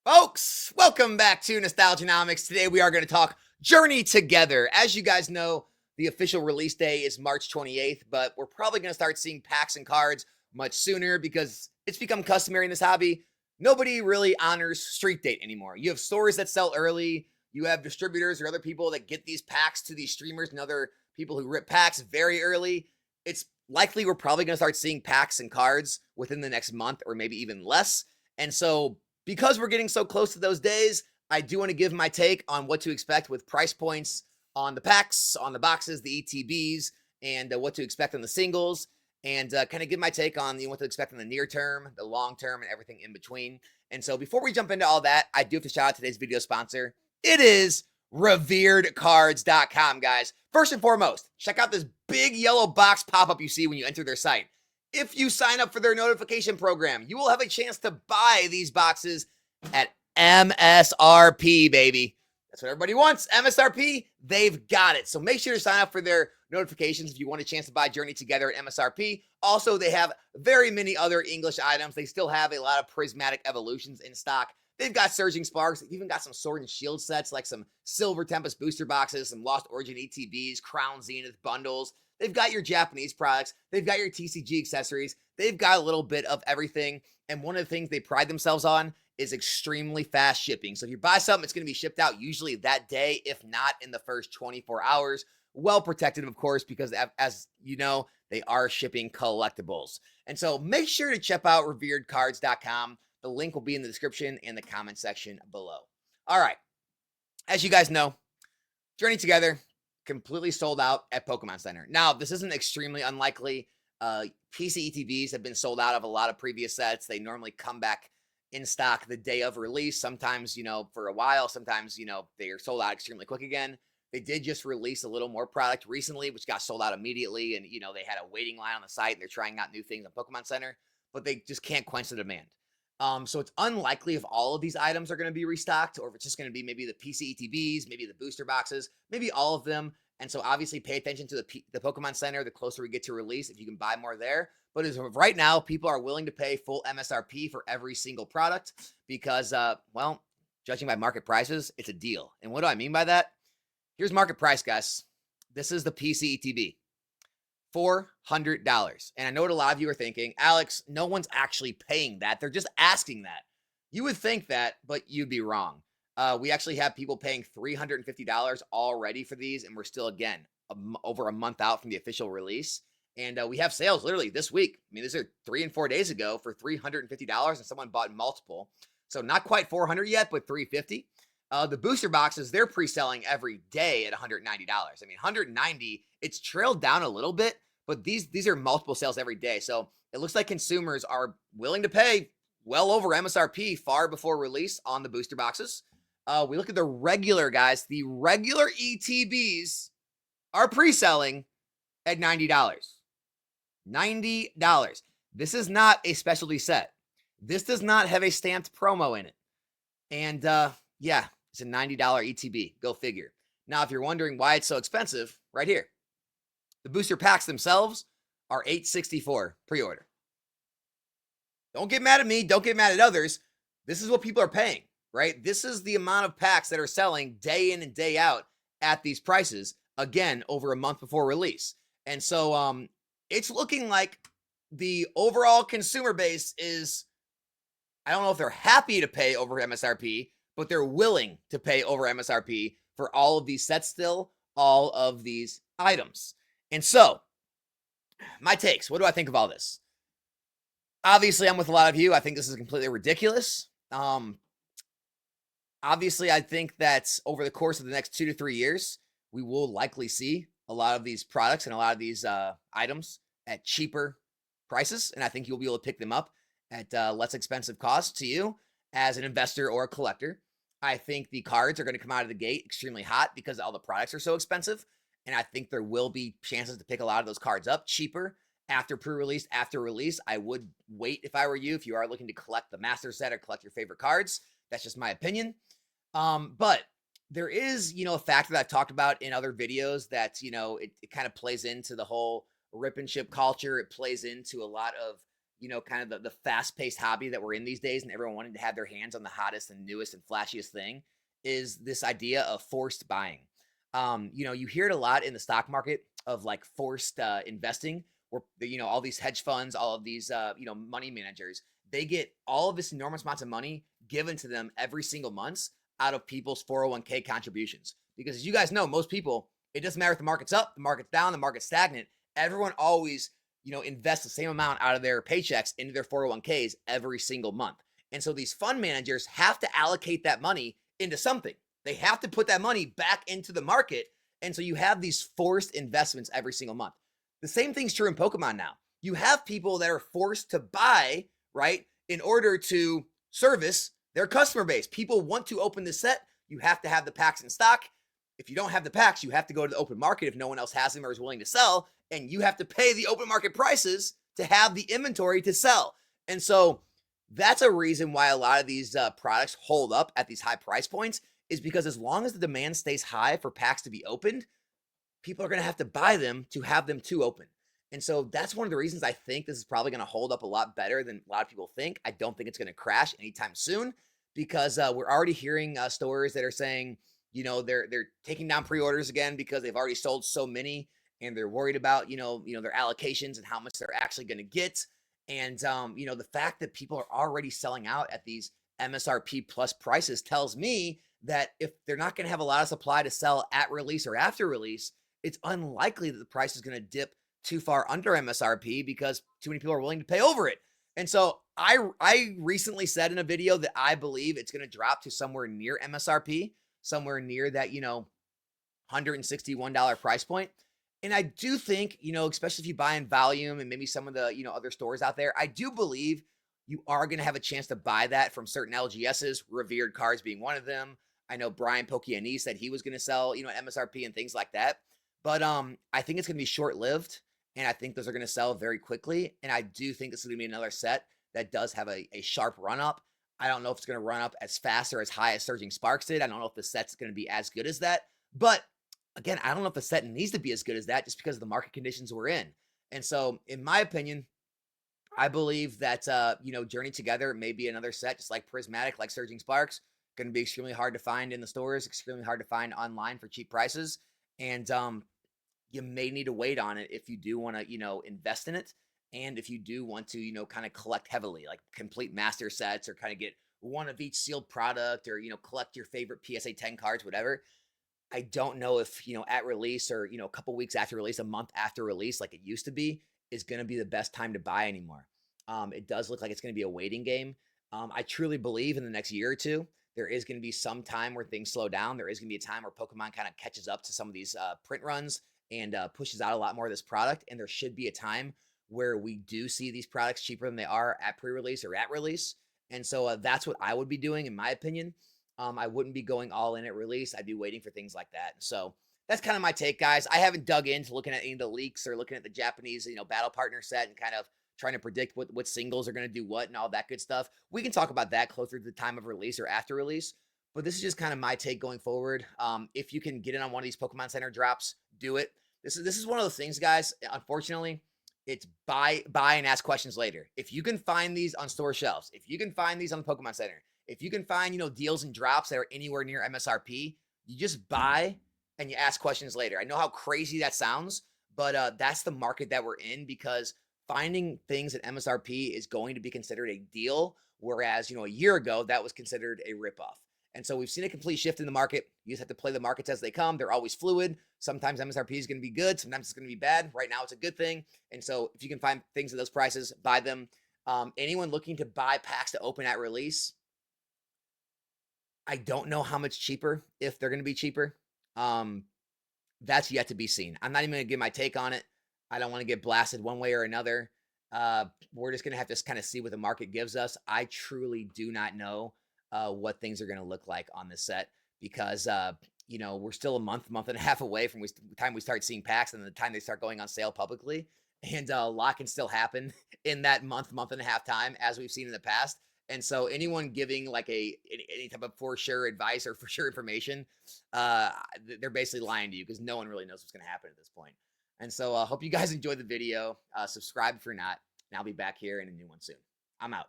Folks, welcome back to Nostalgianomics. Today we are going to talk Journey Together. As you guys know, the official release day is March 28th, but we're probably going to start seeing packs and cards much sooner because it's become customary in this hobby. Nobody really honors street date anymore. You have stores that sell early, you have distributors or other people that get these packs to these streamers and other people who rip packs very early. It's likely we're probably going to start seeing packs and cards within the next month or maybe even less. And so because we're getting so close to those days, I do want to give my take on what to expect with price points on the packs, on the boxes, the ETBs, and what to expect on the singles, and kind of give my take on what to expect in the near term, the long term, and everything in between. And so before we jump into all that, I do have to shout out today's video sponsor. It is reveredcards.com, guys. First and foremost, check out this big yellow box pop-up you see when you enter their site. If you sign up for their notification program, you will have a chance to buy these boxes at MSRP, baby. That's what everybody wants. MSRP, they've got it. So make sure to sign up for their notifications if you want a chance to buy Journey Together at MSRP. Also, they have very many other English items. They still have a lot of prismatic evolutions in stock. They've got Surging Sparks. They've even got some Sword and Shield sets, like some Silver Tempest booster boxes, some Lost Origin ETBs, Crown Zenith bundles. They've got your Japanese products. They've got your TCG accessories. They've got a little bit of everything. And one of the things they pride themselves on is extremely fast shipping. So if you buy something, it's going to be shipped out usually that day, if not in the first 24 hours. Well protected, of course, because as you know, they are shipping collectibles. And so make sure to check out reveredcards.com. The link will be in the description and the comment section below. All right. As you guys know, Journey Together completely sold out at Pokemon Center. Now, this isn't extremely unlikely. PC ETBs have been sold out of a lot of previous sets. They normally come back in stock the day of release. Sometimes, for a while. Sometimes, they are sold out extremely quick again. They did just release a little more product recently, which got sold out immediately. And, they had a waiting line on the site. They're trying out new things on Pokemon Center, but they just can't quench the demand. So it's unlikely if all of these items are going to be restocked, or if it's just going to be maybe the PC ETBs, maybe the booster boxes, maybe all of them. And so obviously pay attention to the Pokemon Center the closer we get to release, if you can buy more there. But as of right now, people are willing to pay full MSRP for every single product because, judging by market prices, it's a deal. And what do I mean by that? Here's market price, guys. This is the PC ETB. $400. And I know what a lot of you are thinking, Alex, no one's actually paying that. They're just asking that. You would think that, but you'd be wrong. We actually have people paying $350 already for these, and we're still, again, over a month out from the official release. And we have sales literally this week. I mean, these are 3 and 4 days ago for $350, and someone bought multiple. So not quite $400 yet, but $350. The booster boxes, they're pre-selling every day at $190. I mean, $190, it's trailed down a little bit, but these are multiple sales every day. So it looks like consumers are willing to pay well over MSRP far before release on the booster boxes. We look at the regular, guys. The regular ETBs are pre-selling at $90. $90. This is not a specialty set. This does not have a stamped promo in it. And yeah, it's a $90 ETB. Go figure. Now, if you're wondering why it's so expensive, right here. The booster packs themselves are $864 pre-order. Don't get mad at me. Don't get mad at others. This is what people are paying, right? This is the amount of packs that are selling day in and day out at these prices, again, over a month before release. And so it's looking like the overall consumer base is, I don't know if they're happy to pay over MSRP, but they're willing to pay over MSRP for all of these sets still, all of these items. And so, my takes, what do I think of all this? Obviously, I'm with a lot of you. I think this is completely ridiculous. Obviously, I think that over the course of the next 2 to 3 years, we will likely see a lot of these products and a lot of these items at cheaper prices. And I think you'll be able to pick them up at less expensive cost to you as an investor or a collector. I think the cards are going to come out of the gate extremely hot because all the products are so expensive. And I think there will be chances to pick a lot of those cards up cheaper after pre-release, after release. I would wait if I were you, if you are looking to collect the master set or collect your favorite cards. That's just my opinion. But there is, a factor that I've talked about in other videos that, it kind of plays into the whole rip and ship culture. It plays into a lot of, kind of the fast-paced hobby that we're in these days and everyone wanting to have their hands on the hottest and newest and flashiest thing is this idea of forced buying. You hear it a lot in the stock market of like forced investing where, all these hedge funds, all of these, money managers, they get all of this enormous amounts of money given to them every single month out of people's 401k contributions. Because as you guys know, most people, it doesn't matter if the market's up, the market's down, the market's stagnant. Everyone always, invest the same amount out of their paychecks into their 401ks every single month. And so these fund managers have to allocate that money into something. They have to put that money back into the market. And so you have these forced investments every single month. The same thing's true in Pokemon now. You have people that are forced to buy, right, in order to service their customer base. People want to open this set. You have to have the packs in stock. If you don't have the packs, you have to go to the open market if no one else has them or is willing to sell. And you have to pay the open market prices to have the inventory to sell. And so that's a reason why a lot of these products hold up at these high price points, is because as long as the demand stays high for packs to be opened, people are going to have to buy them to have them to open. And so that's one of the reasons I think this is probably going to hold up a lot better than a lot of people think. I don't think it's going to crash anytime soon because we're already hearing stories that are saying, they're taking down pre-orders again because they've already sold so many and they're worried about, their allocations and how much they're actually going to get. And, the fact that people are already selling out at these MSRP plus prices tells me that if they're not going to have a lot of supply to sell at release or after release, it's unlikely that the price is going to dip too far under MSRP because too many people are willing to pay over it. And so I recently said in a video that I believe it's going to drop to somewhere near MSRP, somewhere near that, $161 price point. And I do think, especially if you buy in volume and maybe some of the, other stores out there, I do believe you are going to have a chance to buy that from certain LGSs, revered cards being one of them. I know Brian Pokiani said he was going to sell, at MSRP and things like that. But I think it's going to be short-lived, and I think those are going to sell very quickly. And I do think this is going to be another set that does have a sharp run-up. I don't know if it's going to run up as fast or as high as Surging Sparks did. I don't know if the set's going to be as good as that. But again, I don't know if the set needs to be as good as that just because of the market conditions we're in. And so, in my opinion, I believe that, Journey Together may be another set, just like Prismatic, like Surging Sparks, going to be extremely hard to find in the stores, extremely hard to find online for cheap prices. And you may need to wait on it if you do want to, invest in it. And if you do want to, kind of collect heavily, like complete master sets or kind of get one of each sealed product or, collect your favorite PSA 10 cards, whatever. I don't know if, at release or, a couple weeks after release, a month after release, like it used to be, is going to be the best time to buy anymore. It does look like it's going to be a waiting game. I truly believe in the next year or two, there is going to be some time where things slow down. There is going to be a time where Pokemon kind of catches up to some of these print runs and pushes out a lot more of this product. And there should be a time where we do see these products cheaper than they are at pre-release or at release. And so that's what I would be doing, in my opinion. I wouldn't be going all in at release. I'd be waiting for things like that. So that's kind of my take, guys. I haven't dug into looking at any of the leaks or looking at the Japanese, battle partner set and kind of trying to predict what singles are going to do what and all that good stuff. We can talk about that closer to the time of release or after release. But this is just kind of my take going forward. If you can get in on one of these Pokemon Center drops, do it. This is one of those things, guys. Unfortunately, it's buy and ask questions later. If you can find these on store shelves, if you can find these on the Pokemon Center, if you can find, deals and drops that are anywhere near MSRP, you just buy and you ask questions later. I know how crazy that sounds, but that's the market that we're in because finding things at MSRP is going to be considered a deal, whereas, a year ago, that was considered a ripoff. And so we've seen a complete shift in the market. You just have to play the markets as they come. They're always fluid. Sometimes MSRP is going to be good. Sometimes it's going to be bad. Right now, it's a good thing. And so if you can find things at those prices, buy them. Anyone looking to buy packs to open at release, I don't know how much cheaper, if they're going to be cheaper. That's yet to be seen. I'm not even going to give my take on it. I don't want to get blasted one way or another. We're just going to have to kind of see what the market gives us. I truly do not know what things are going to look like on this set because, we're still a month and a half away from the time we start seeing packs and the time they start going on sale publicly. And a lot can still happen in that month and a half time, as we've seen in the past. And so anyone giving like any type of for sure advice or for sure information, they're basically lying to you because no one really knows what's going to happen at this point. And so I hope you guys enjoyed the video. Subscribe if you're not. And I'll be back here in a new one soon. I'm out.